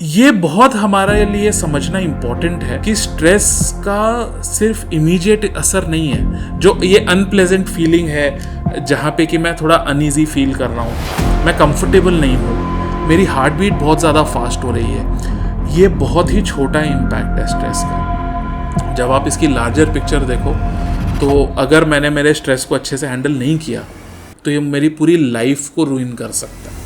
ये बहुत हमारे लिए समझना इम्पोर्टेंट है कि स्ट्रेस का सिर्फ इमीडिएट असर नहीं है। जो ये अनप्लेजेंट फीलिंग है जहाँ पे कि मैं थोड़ा अनईजी फील कर रहा हूँ, मैं कंफर्टेबल नहीं हूँ, मेरी हार्ट बीट बहुत ज़्यादा फास्ट हो रही है, ये बहुत ही छोटा इम्पैक्ट है स्ट्रेस का। जब आप इसकी लार्जर पिक्चर देखो तो अगर मैंने मेरे स्ट्रेस को अच्छे से हैंडल नहीं किया तो ये मेरी पूरी लाइफ को रूइन कर सकता है।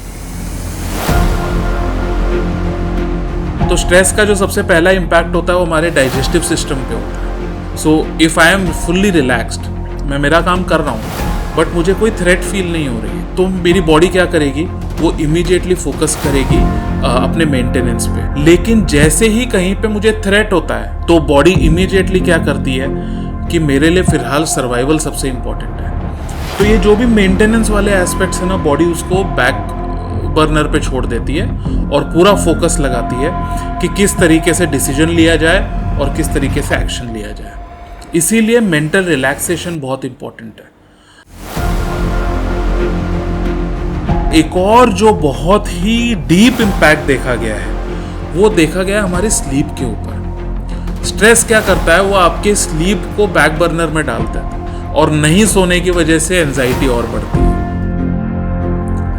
तो स्ट्रेस का जो सबसे पहला इम्पैक्ट होता है वो हमारे डाइजेस्टिव सिस्टम पे होता है। So if I am fully relaxed, मैं मेरा काम कर रहा हूँ बट मुझे कोई थ्रेट फील नहीं हो रही है, तो मेरी बॉडी क्या करेगी, वो इमीडिएटली फोकस करेगी अपने मेंटेनेंस पे। लेकिन जैसे ही कहीं पे मुझे थ्रेट होता है तो बॉडी इमीडिएटली क्या करती है कि मेरे लिए फिलहाल सर्वाइवल सबसे इम्पोर्टेंट है। तो ये जो भी मेंटेनेंस वाले एस्पेक्ट्स है ना, बॉडी उसको बैक बर्नर पे छोड़ देती है और पूरा फोकस लगाती है कि किस तरीके से डिसीजन लिया जाए और किस तरीके से एक्शन लिया जाए। इसीलिए मेंटल रिलैक्सेशन बहुत इंपॉर्टेंट है। एक और जो बहुत ही डीप इम्पैक्ट देखा गया है वो देखा गया है हमारे स्लीप के ऊपर। स्ट्रेस क्या करता है, वो आपके स्लीप को बैक बर्नर में डालता है और नहीं सोने की वजह से एंजाइटी और बढ़ती है।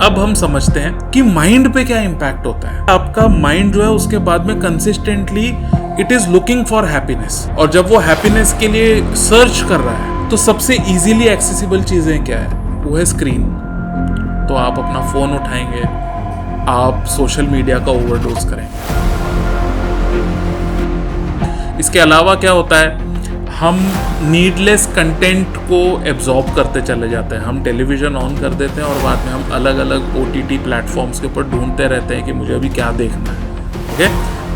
अब हम समझते हैं कि माइंड पे क्या इम्पैक्ट होता है। आपका माइंड जो है उसके बाद में consistently it is looking for happiness, और जब वो हैप्पीनेस के लिए सर्च कर रहा है तो सबसे इजीली एक्सेसिबल चीजें क्या है, वो है स्क्रीन। तो आप अपना फोन उठाएंगे, आप सोशल मीडिया का ओवरडोज करेंगे। इसके अलावा क्या होता है, हम नीडलेस कंटेंट को एब्जॉर्ब करते चले जाते हैं। हम टेलीविज़न ऑन कर देते हैं और बाद में हम अलग अलग OTT प्लेटफॉर्म्स के ऊपर ढूंढते रहते हैं कि मुझे अभी क्या देखना है। ओके,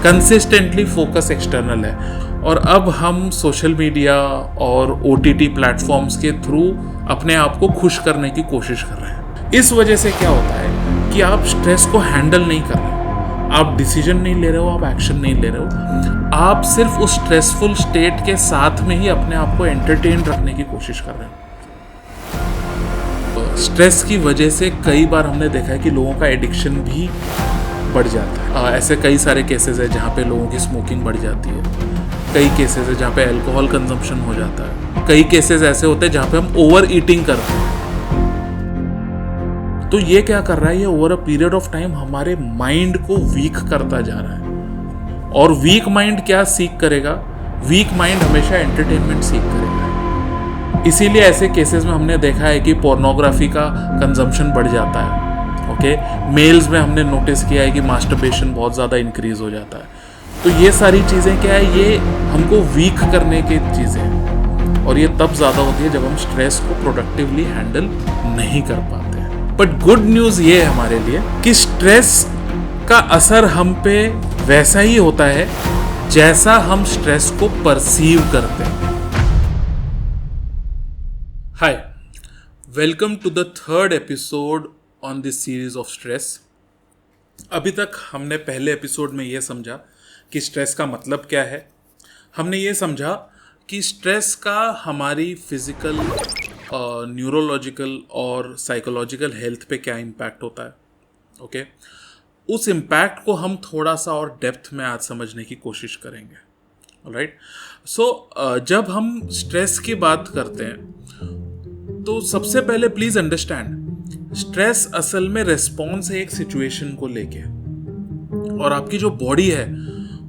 कंसिस्टेंटली फोकस एक्सटर्नल है, और अब हम सोशल मीडिया और OTT प्लेटफॉर्म्स के थ्रू अपने आप को खुश करने की कोशिश कर रहे हैं। इस वजह से क्या होता है कि आप स्ट्रेस को हैंडल नहीं कर रहे, आप डिसीजन नहीं ले रहे हो, आप एक्शन नहीं ले रहे हो, आप सिर्फ उस स्ट्रेसफुल स्टेट के साथ में ही अपने आप को एंटरटेन रखने की कोशिश कर रहे हो। स्ट्रेस की वजह से कई बार हमने देखा है कि लोगों का एडिक्शन भी बढ़ जाता है। ऐसे कई सारे केसेस है जहाँ पे लोगों की स्मोकिंग बढ़ जाती है, कई केसेस है जहाँ पे अल्कोहल कंजम्पशन हो जाता है, कई केसेस ऐसे होते हैं जहाँ पे हम ओवर ईटिंग करते हैं। तो ये क्या कर रहा है, ये over a period of time हमारे माइंड को वीक करता जा रहा है। और वीक माइंड क्या सीख करेगा, वीक माइंड हमेशा एंटरटेनमेंट सीख करेगा। इसीलिए ऐसे केसेस में हमने देखा है कि पोर्नोग्राफी का कंजम्पशन बढ़ जाता है। ओके, मेल्स में हमने नोटिस किया है कि मास्टरबेशन बहुत ज़्यादा इंक्रीज हो जाता है। तो ये सारी चीज़ें क्या है, ये हमको वीक करने की चीज़ें हैं, और ये तब ज़्यादा होती है जब हम स्ट्रेस को प्रोडक्टिवली हैंडल नहीं कर पाते। बट गुड न्यूज़ ये है हमारे लिए कि स्ट्रेस का असर हम पे वैसा ही होता है जैसा हम स्ट्रेस को परसीव करते हैं। Hi, welcome to the third episode on this series of stress. अभी तक हमने पहले एपिसोड में ये समझा कि स्ट्रेस का मतलब क्या है। हमने ये समझा कि स्ट्रेस का हमारी फिजिकल, न्यूरोलॉजिकल और साइकोलॉजिकल हेल्थ पे क्या इम्पैक्ट होता है। ओके, उस इम्पैक्ट को हम थोड़ा सा और डेप्थ में आज समझने की कोशिश करेंगे। ऑलराइट, सो जब हम स्ट्रेस की बात करते हैं तो सबसे पहले प्लीज अंडरस्टैंड, स्ट्रेस असल में रिस्पॉन्स है एक सिचुएशन को लेके, और आपकी जो बॉडी है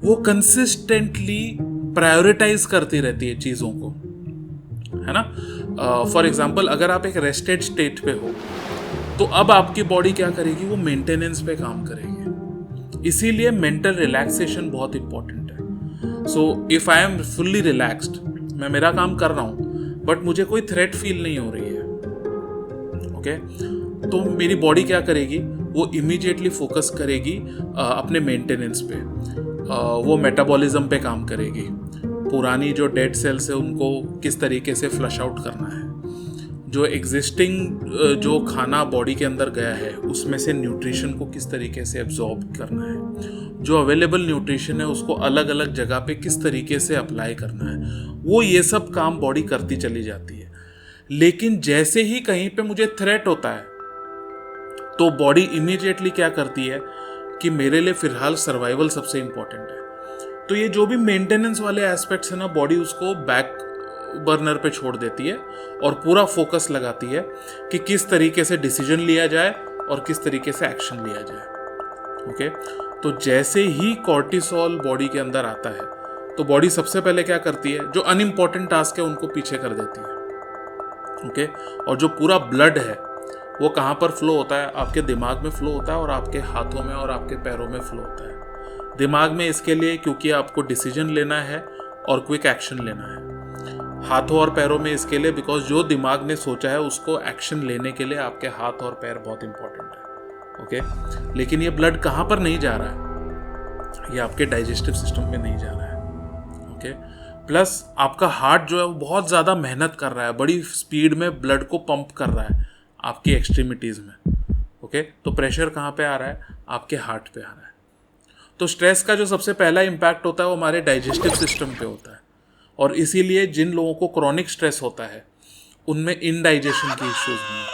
वो कंसिस्टेंटली प्रायोरिटाइज करती रहती है चीज़ों को, है ना। फॉर एग्जाम्पल, अगर आप एक रेस्टेड स्टेट पे हो तो अब आपकी बॉडी क्या करेगी, वो मेंटेनेंस पे काम करेगी। इसीलिए मेंटल रिलैक्सेशन बहुत इंपॉर्टेंट है। So if I am fully relaxed, मैं मेरा काम कर रहा हूँ बट मुझे कोई थ्रेट फील नहीं हो रही है, ओके, तो मेरी बॉडी क्या करेगी, वो इमीडिएटली फोकस करेगी अपने मेंटेनेंस पे, वो मेटाबॉलिज्म पे काम करेगी। पुरानी जो डेड सेल्स है उनको किस तरीके से फ्लश आउट करना है, जो एग्जिस्टिंग जो खाना बॉडी के अंदर गया है उसमें से न्यूट्रिशन को किस तरीके से एब्जॉर्ब करना है, जो अवेलेबल न्यूट्रिशन है उसको अलग अलग जगह पे किस तरीके से अप्लाई करना है, वो ये सब काम बॉडी करती चली जाती है। लेकिन जैसे ही कहीं पे मुझे थ्रेट होता है तो बॉडी इमीडिएटली क्या करती है कि मेरे लिए फ़िलहाल सर्वाइवल सबसे इम्पोर्टेंट है। तो ये जो भी मेंटेनेंस वाले एस्पेक्ट्स हैं ना, बॉडी उसको बैक बर्नर पे छोड़ देती है और पूरा फोकस लगाती है कि किस तरीके से डिसीजन लिया जाए और किस तरीके से एक्शन लिया जाए। ओके, तो जैसे ही कॉर्टिसोल बॉडी के अंदर आता है तो बॉडी सबसे पहले क्या करती है, जो अनइम्पॉर्टेंट टास्क है उनको पीछे कर देती है। ओके, और जो पूरा ब्लड है वो कहाँ पर फ्लो होता है, आपके दिमाग में फ्लो होता है और आपके हाथों में और आपके पैरों में फ्लो होता है। दिमाग में इसके लिए क्योंकि आपको डिसीजन लेना है और क्विक एक्शन लेना है। हाथों और पैरों में इसके लिए बिकॉज जो दिमाग ने सोचा है उसको एक्शन लेने के लिए आपके हाथ और पैर बहुत इंपॉर्टेंट है। ओके, लेकिन ये ब्लड कहाँ पर नहीं जा रहा है, ये आपके डाइजेस्टिव सिस्टम में नहीं जा रहा है। ओके, प्लस आपका हार्ट जो है वो बहुत ज़्यादा मेहनत कर रहा है, बड़ी स्पीड में ब्लड को पंप कर रहा है आपकी एक्सट्रीमिटीज़ में। ओके, तो प्रेशर कहाँ पे आ रहा है, आपके हार्ट पे आ रहा है। तो स्ट्रेस का जो सबसे पहला इम्पैक्ट होता है वो हमारे डाइजेस्टिव सिस्टम पे होता है, और इसीलिए जिन लोगों को क्रॉनिक स्ट्रेस होता है उनमें इनडाइजेशन की इश्यूज होना,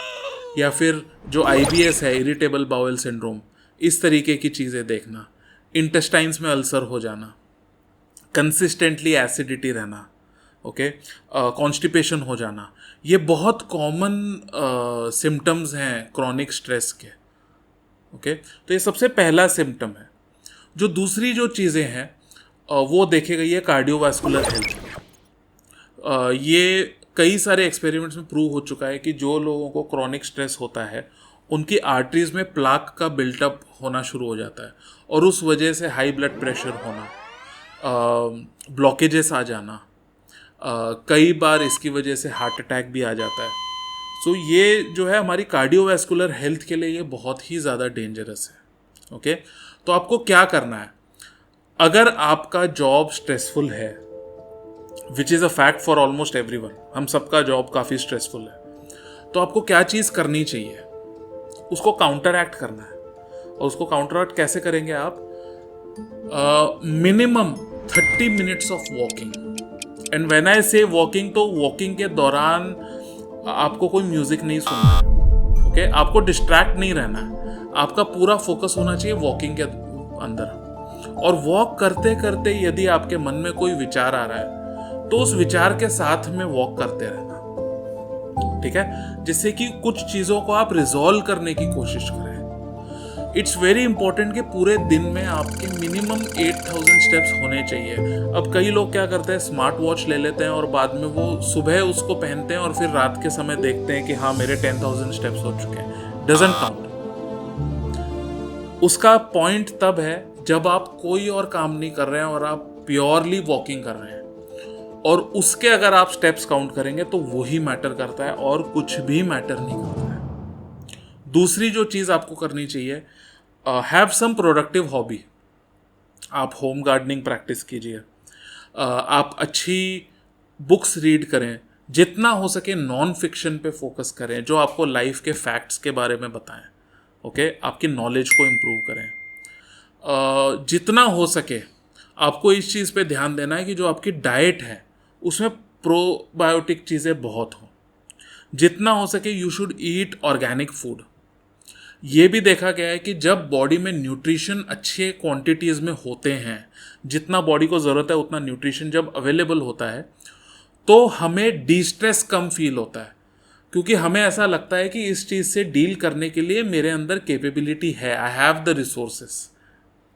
या फिर जो IBS है, इरिटेबल बाउल सिंड्रोम, इस तरीके की चीज़ें देखना, इंटेस्टाइन्स में अल्सर हो जाना, कंसिस्टेंटली एसिडिटी रहना, ओके, कॉन्स्टिपेशन हो जाना, ये बहुत कॉमन सिम्टम्स हैं क्रॉनिक स्ट्रेस के। ओके, तो ये सबसे पहला सिम्टम है। जो दूसरी जो चीज़ें हैं वो देखी गई है कार्डियोवास्कुलर हेल्थ में। ये कई सारे एक्सपेरिमेंट्स में प्रूव हो चुका है कि जो लोगों को क्रॉनिक स्ट्रेस होता है उनकी आर्टरीज में प्लाक का बिल्टअप होना शुरू हो जाता है, और उस वजह से हाई ब्लड प्रेशर होना, ब्लॉकेजेस आ जाना, कई बार इसकी वजह से हार्ट अटैक भी आ जाता है। सो ये जो है हमारी कार्डियोवास्कुलर हेल्थ के लिए ये बहुत ही ज़्यादा डेंजरस है। ओके, तो आपको क्या करना है, अगर आपका जॉब स्ट्रेसफुल है, which is a fact for almost everyone, हम सबका जॉब काफ़ी स्ट्रेसफुल है, तो आपको क्या चीज़ करनी चाहिए, उसको काउंटर एक्ट करना है। और उसको काउंटर एक्ट कैसे करेंगे आप, minimum 30 minutes of walking. And when I से वॉकिंग, तो वॉकिंग के दौरान आपको कोई म्यूजिक नहीं सुनना है। ओके, आपको डिस्ट्रैक्ट नहीं रहना है, आपका पूरा फोकस होना चाहिए वॉकिंग के अंदर। और वॉक करते करते यदि आपके मन में कोई विचार आ रहा है तो उस विचार के साथ में वॉक करते रहना, ठीक है, जिससे कि कुछ चीज़ों को आप रिजॉल्व करने की कोशिश करें। इट्स वेरी इंपॉर्टेंट कि पूरे दिन में आपके मिनिमम 8000 स्टेप्स होने चाहिए। अब कई लोग क्या करते हैं, स्मार्ट वॉच ले लेते हैं और बाद में वो सुबह उसको पहनते हैं और फिर रात के समय देखते हैं कि हाँ मेरे 10,000 स्टेप्स हो चुके हैं। Doesn't count. उसका पॉइंट तब है जब आप कोई और काम नहीं कर रहे हैं और आप प्योरली वॉकिंग कर रहे हैं, और उसके अगर आप स्टेप्स काउंट करेंगे तो वही मैटर करता है और कुछ भी मैटर नहीं करता है। दूसरी जो चीज़ आपको करनी चाहिए, हैव सम प्रोडक्टिव हॉबी। आप होम गार्डनिंग प्रैक्टिस कीजिए, आप अच्छी बुक्स रीड करें, जितना हो सके नॉन फिक्शन पे फोकस करें जो आपको लाइफ के फैक्ट्स के बारे में बताएं। ओके, आपकी नॉलेज को इम्प्रूव करें। जितना हो सके आपको इस चीज़ पे ध्यान देना है कि जो आपकी डाइट है उसमें प्रोबायोटिक चीज़ें बहुत हों। जितना हो सके you should eat organic food. ये भी देखा गया है कि जब बॉडी में न्यूट्रिशन अच्छे क्वांटिटीज़ में होते हैं, जितना बॉडी को ज़रूरत है उतना न्यूट्रिशन जब अवेलेबल होता है, तो हमें डिस्ट्रेस कम फील होता है, क्योंकि हमें ऐसा लगता है कि इस चीज़ से डील करने के लिए मेरे अंदर कैपेबिलिटी है, I have the resources.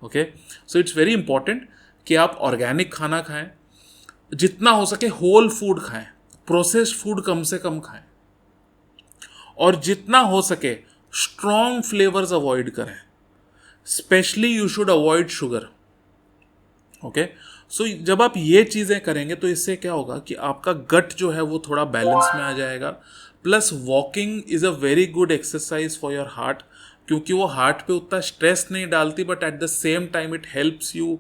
Okay, so it's very important कि आप ऑर्गेनिक खाना खाएं, जितना हो सके होल फूड खाएं, प्रोसेस्ड फूड कम से कम खाएं, और जितना हो सके स्ट्रॉन्ग फ्लेवर्स अवॉइड करें। Specially you should avoid sugar. Okay, so जब आप ये चीज़ें करेंगे तो इससे क्या होगा कि आपका गट जो है वो थोड़ा बैलेंस में आ जाएगा। Plus walking is a very good exercise for your heart, क्योंकि वो हार्ट पे उतना स्ट्रेस नहीं डालती, but at the same time it helps you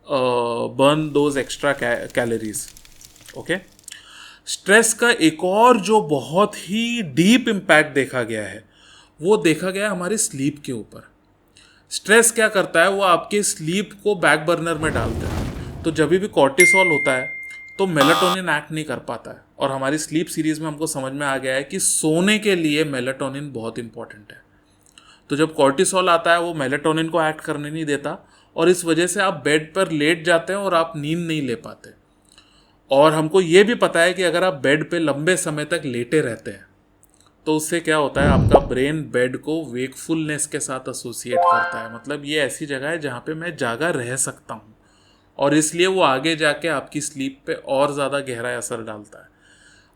burn those extra calories. Okay, stress का एक और जो बहुत ही डीप इम्पैक्ट देखा गया है वो देखा गया है हमारे स्लीप के ऊपर। स्ट्रेस क्या करता है, वो आपके स्लीप को बैक बर्नर में डालता है। तो जब भी कॉर्टिसोल होता है तो मेलाटोनिन एक्ट नहीं कर पाता है, और हमारी स्लीप सीरीज में हमको समझ में आ गया है कि सोने के लिए मेलाटोनिन बहुत इंपॉर्टेंट है। तो जब कॉर्टिसोल आता है वो मेलेटोनिन को एक्ट करने नहीं देता, और इस वजह से आप बेड पर लेट जाते हैं और आप नींद नहीं ले पाते। और हमको ये भी पता है कि अगर आप बेड पे लंबे समय तक लेटे रहते हैं तो उससे क्या होता है, आपका ब्रेन बेड को वेकफुलनेस के साथ एसोसिएट करता है। मतलब ये ऐसी जगह है जहाँ पे मैं जागा रह सकता हूँ, और इसलिए वो आगे जाके आपकी स्लीप पे और ज़्यादा गहरा असर डालता है,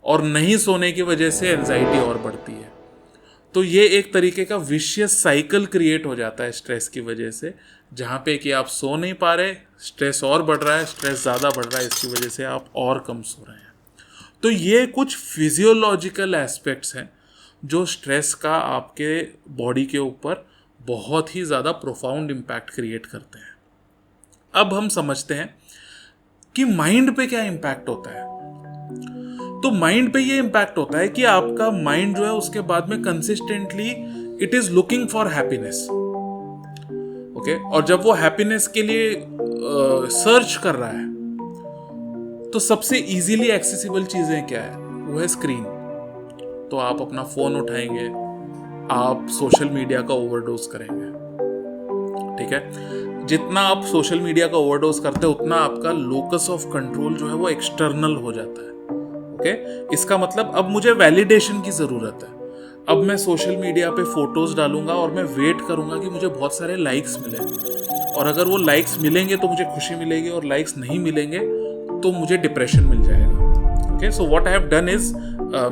और नहीं सोने की वजह से एंजाइटी और बढ़ती है। तो ये एक तरीके का विशियस साइकिल क्रिएट हो जाता है स्ट्रेस की वजह से, जहाँ पे कि आप सो नहीं पा रहे, स्ट्रेस और बढ़ रहा है, स्ट्रेस ज़्यादा बढ़ रहा है, इसकी वजह से आप और कम सो रहे हैं। तो ये कुछ फिजियोलॉजिकल एस्पेक्ट्स हैं जो स्ट्रेस का आपके बॉडी के ऊपर बहुत ही ज़्यादा प्रोफाउंड इम्पैक्ट क्रिएट करते हैं। अब हम समझते हैं कि माइंड पे क्या इम्पैक्ट होता है। तो माइंड पे ये इम्पैक्ट होता है कि आपका माइंड जो है उसके बाद में consistently it is looking for happiness, okay. और जब वो हैप्पीनेस के लिए सर्च कर रहा है तो सबसे इजीली एक्सेसिबल चीजें क्या है, वो है स्क्रीन। तो आप अपना फोन उठाएंगे, आप सोशल मीडिया का ओवरडोज करेंगे, ठीक है। जितना आप सोशल मीडिया का ओवरडोज करते हैं उतना आपका लोकस ऑफ कंट्रोल जो है वो एक्सटर्नल हो जाता है, ओके। इसका मतलब अब मुझे वैलिडेशन की ज़रूरत है। अब मैं सोशल मीडिया पे फोटोज़ डालूंगा और मैं वेट करूंगा कि मुझे बहुत सारे लाइक्स मिले, और अगर वो लाइक्स मिलेंगे तो मुझे खुशी मिलेगी, और लाइक्स नहीं मिलेंगे तो मुझे डिप्रेशन मिल जाएगा, okay. So what I have done is,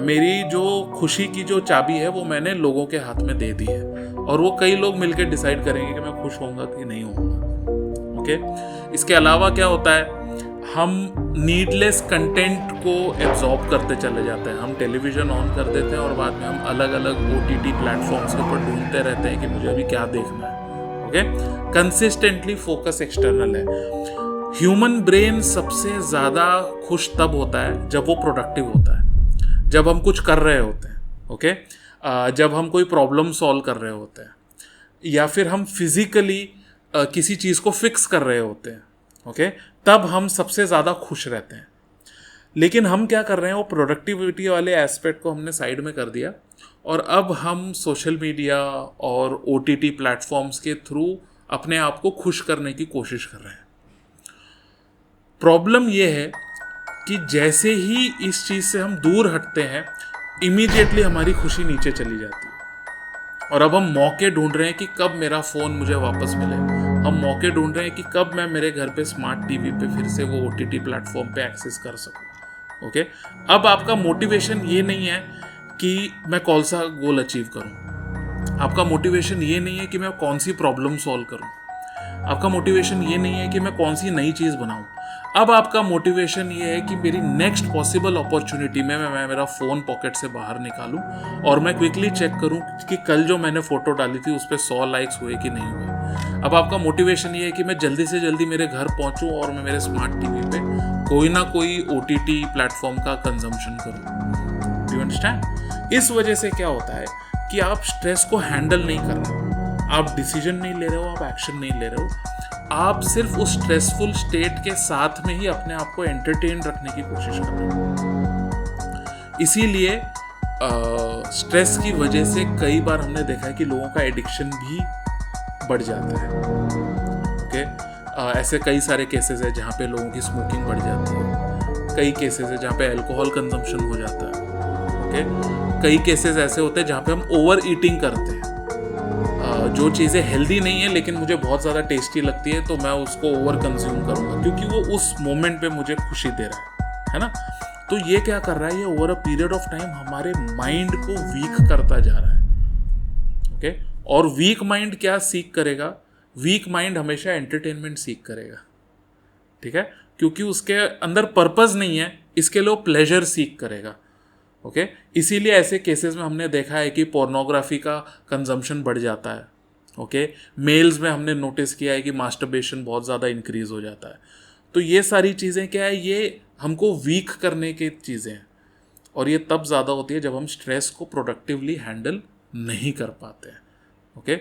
मेरी जो खुशी की जो चाबी है वो मैंने लोगों के हाथ में दे दी है, और वो कई लोग मिलकर डिसाइड करेंगे कि मैं खुश होऊंगा कि नहीं होऊंगा, ओके। इसके अलावा क्या होता है, हम नीडलेस कंटेंट को एब्जॉर्ब करते चले जाते हैं। हम टेलीविज़न ऑन कर देते हैं और बाद में हम अलग अलग OTT प्लेटफॉर्म्स के ऊपर ढूंढते रहते हैं कि मुझे अभी क्या देखना है, ओके। कंसिस्टेंटली फोकस एक्सटर्नल है। ह्यूमन ब्रेन सबसे ज़्यादा खुश तब होता है जब वो प्रोडक्टिव होता है, जब हम कुछ कर रहे होते हैं, ओके। जब हम कोई प्रॉब्लम सॉल्व कर रहे होते हैं, या फिर हम फिजिकली किसी चीज़ को फिक्स कर रहे होते हैं, ओके, तब हम सबसे ज़्यादा खुश रहते हैं। लेकिन हम क्या कर रहे हैं, वो प्रोडक्टिविटी वाले एस्पेक्ट को हमने साइड में कर दिया, और अब हम सोशल मीडिया और OTT प्लेटफॉर्म्स के थ्रू अपने आप को खुश करने की कोशिश कर रहे हैं। प्रॉब्लम ये है कि जैसे ही इस चीज़ से हम दूर हटते हैं, इमीडिएटली हमारी खुशी नीचे चली जाती है, और अब हम मौके ढूंढ रहे हैं कि कब मेरा फ़ोन मुझे वापस मिले। हम मौके ढूंढ रहे हैं कि कब मैं मेरे घर पे स्मार्ट टीवी पे फिर से वो OTT प्लेटफॉर्म पे एक्सेस कर सकूं, ओके। अब आपका मोटिवेशन ये नहीं है कि मैं कौन सा गोल अचीव करूं, आपका मोटिवेशन ये नहीं है कि मैं कौन सी प्रॉब्लम सॉल्व करूं, आपका मोटिवेशन ये नहीं है कि मैं कौन सी नई चीज़ बनाऊं। अब आपका मोटिवेशन ये है कि मेरी नेक्स्ट पॉसिबल अपॉर्चुनिटी में मैं मेरा फ़ोन पॉकेट से बाहर निकालूं और मैं क्विकली चेक करूं कि कल जो मैंने फ़ोटो डाली थी उस पर 100 लाइक्स हुए कि नहीं हुए। अब आपका मोटिवेशन ये है कि मैं जल्दी से जल्दी मेरे घर पहुंचूं और मैं मेरे स्मार्ट टीवी पे कोई ना कोई OTT प्लेटफॉर्म का कंजम्पशन करूं। Do you understand? इस वजह से क्या होता है कि आप स्ट्रेस को हैंडल नहीं कर रहे हो, आप डिसीजन नहीं ले रहे हो, आप एक्शन नहीं ले रहे हो, आप सिर्फ उस स्ट्रेसफुल स्टेट के साथ में ही अपने आप को एंटरटेन रखने की कोशिश कर रहे हो। इसीलिए स्ट्रेस की वजह से कई बार हमने देखा है कि लोगों का एडिक्शन भी बढ़ जाता है, ओके। ऐसे कई सारे केसेस है जहाँ पे लोगों की स्मोकिंग बढ़ जाती है, कई केसेस है जहाँ पे अल्कोहल कंजम्पशन हो जाता है, ओके। कई केसेस ऐसे होते हैं जहाँ पे हम ओवर ईटिंग करते हैं, जो चीज़ें हेल्दी नहीं है लेकिन मुझे बहुत ज़्यादा टेस्टी लगती है तो मैं उसको ओवर कंज्यूम करूँगा क्योंकि वो उस मोमेंट पे मुझे खुशी दे रहा है ना। तो ये क्या कर रहा है, ये over a period of time हमारे माइंड को वीक करता जा रहा है, ओके। और वीक माइंड क्या सीख करेगा, वीक माइंड हमेशा एंटरटेनमेंट सीख करेगा, ठीक है, क्योंकि उसके अंदर पर्पस नहीं है, इसके लिए प्लेजर सीख करेगा, ओके। इसीलिए ऐसे केसेस में हमने देखा है कि पोर्नोग्राफी का कंजम्पशन बढ़ जाता है, ओके। मेल्स में हमने नोटिस किया है कि मास्टरबेशन बहुत ज़्यादा इंक्रीज हो जाता है। तो ये सारी चीज़ें क्या है, ये हमको वीक करने की चीज़ें हैं, और ये तब ज़्यादा होती है जब हम स्ट्रेस को प्रोडक्टिवली हैंडल नहीं कर पाते हैं, ओके।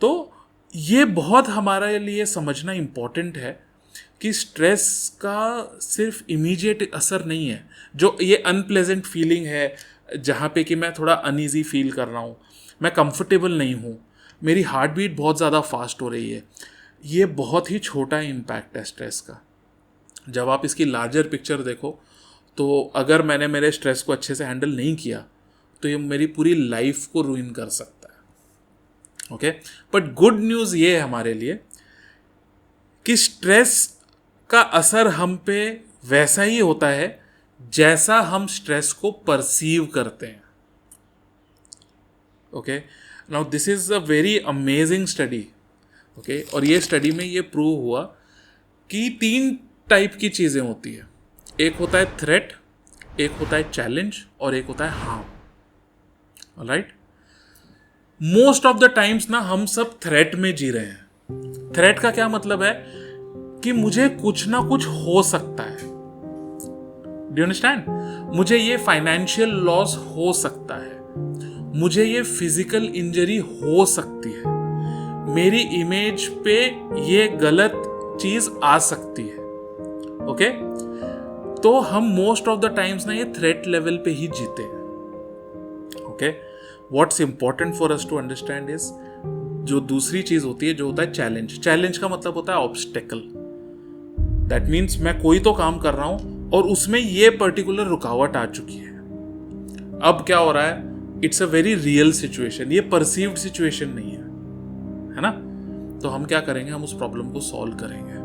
तो ये बहुत हमारे लिए समझना इम्पॉर्टेंट है कि स्ट्रेस का सिर्फ इमीडिएट असर नहीं है, जो ये अनप्लेजेंट फीलिंग है जहाँ पे कि मैं थोड़ा अनईजी फील कर रहा हूँ, मैं कंफर्टेबल नहीं हूँ, मेरी हार्ट बीट बहुत ज़्यादा फास्ट हो रही है। ये बहुत ही छोटा इम्पैक्ट है स्ट्रेस का। जब आप इसकी लार्जर पिक्चर देखो तो अगर मैंने मेरे स्ट्रेस को अच्छे से हैंडल नहीं किया तो ये मेरी पूरी लाइफ को रूइन कर सकता है। ओके, बट गुड न्यूज़ ये है हमारे लिए कि स्ट्रेस का असर हम पे वैसा ही होता है जैसा हम स्ट्रेस को परसीव करते हैं। Okay, now this is a very amazing study. Okay, और ये स्टडी में ये प्रूव हुआ कि 3 टाइप की चीज़ें होती है। एक होता है थ्रेट, एक होता है चैलेंज और एक होता है harm. Alright, most of the times ना हम सब थ्रेट में जी रहे हैं। थ्रेट का क्या मतलब है कि मुझे कुछ ना कुछ हो सकता है। Do you understand? मुझे ये फाइनेंशियल लॉस हो सकता है, मुझे ये फिजिकल इंजरी हो सकती है, मेरी इमेज पे ये गलत चीज आ सकती है। ओके, तो हम मोस्ट ऑफ द टाइम्स ना ये थ्रेट लेवल पे ही जीते हैं। Okay, what's important for us to understand is जो दूसरी चीज होती है, जो होता है चैलेंज। चैलेंज का मतलब होता है ऑब्स्टेकल। दैट मीन्स मैं कोई तो काम कर रहा हूं और उसमें ये पर्टिकुलर रुकावट आ चुकी है। अब क्या हो रहा है? It's a very real situation, ये परसीव्ड सिचुएशन नहीं है ना? तो हम क्या करेंगे? हम उस प्रॉब्लम को सॉल्व करेंगे।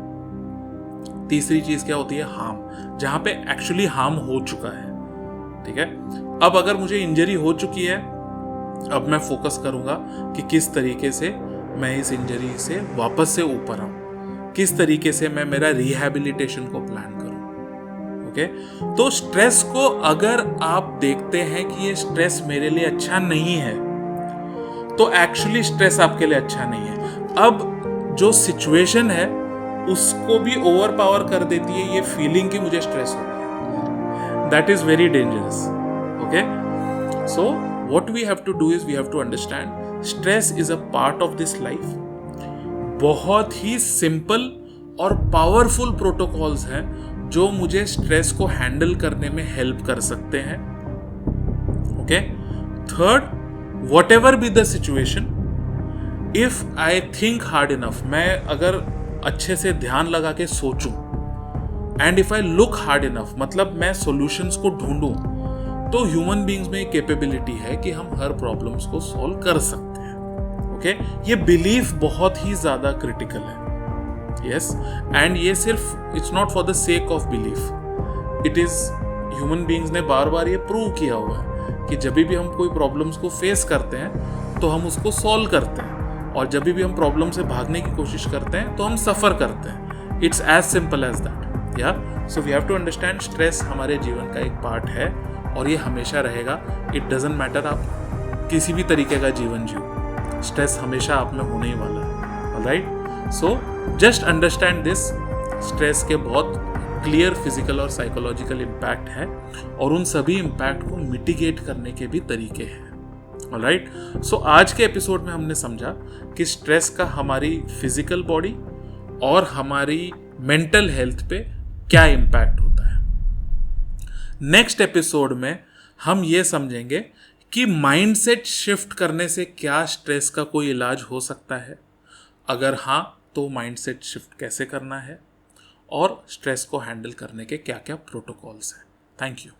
तीसरी चीज क्या होती है? हार्म, जहां पे एक्चुअली हार्म हो चुका है। ठीक है, अब अगर मुझे इंजरी हो चुकी है, अब मैं फोकस करूंगा कि किस तरीके से मैं इस इंजरी से वापस से ऊपर आऊं, किस तरीके से मैं मेरा रिहैबिलिटेशन को प्लान करूं। ओके, तो स्ट्रेस को अगर आप देखते हैं कि ये स्ट्रेस मेरे लिए अच्छा नहीं है, तो एक्चुअली स्ट्रेस आपके लिए अच्छा नहीं है। अब जो सिचुएशन है उसको भी ओवर पावर कर देती है ये फीलिंग कि मुझे स्ट्रेस हो रहा है। That is very dangerous. Okay, so what we have to do is we have to understand stress is a part of this life. बहुत ही सिंपल और पावरफुल प्रोटोकॉल्स हैं जो मुझे स्ट्रेस को हैंडल करने में हेल्प कर सकते हैं। Okay, third, whatever be the situation, if I think hard enough, मैं अगर अच्छे से ध्यान लगा के सोचूं, and if I look hard enough, मतलब मैं सॉल्यूशंस को ढूंढूं, तो ह्यूमन बीइंग्स में एक कैपेबिलिटी है कि हम हर प्रॉब्लम्स को सॉल्व कर सकते हैं। ओके, ये बिलीफ बहुत ही ज्यादा क्रिटिकल है। यस, एंड ये सिर्फ it's not for the sake of belief, it is human beings ने बार बार ये प्रूव किया हुआ है कि जब भी हम कोई प्रॉब्लम्स को फेस करते हैं तो हम उसको सॉल्व करते हैं, और जब भी हम प्रॉब्लम से भागने की कोशिश करते हैं तो हम सफर करते हैं। It's as simple as that. या so we have to understand stress हमारे जीवन का एक पार्ट है और ये हमेशा रहेगा। इट डजंट मैटर आप किसी भी तरीके का जीवन जियो, स्ट्रेस हमेशा आप में होने ही वाला है। Alright, so just understand this. Stress के बहुत क्लियर फिजिकल और साइकोलॉजिकल इम्पैक्ट है और उन सभी इम्पैक्ट को मिटिगेट करने के भी तरीके हैं। ऑलराइट, सो आज के एपिसोड में हमने समझा कि स्ट्रेस का हमारी फिजिकल बॉडी और हमारी मेंटल हेल्थ पे क्या इम्पैक्ट होता है। नेक्स्ट एपिसोड में हम ये समझेंगे कि माइंडसेट शिफ्ट करने से क्या स्ट्रेस का कोई इलाज हो सकता है, अगर हाँ तो माइंडसेट शिफ्ट कैसे करना है, और स्ट्रेस को हैंडल करने के क्या क्या प्रोटोकॉल्स हैं। Thank you.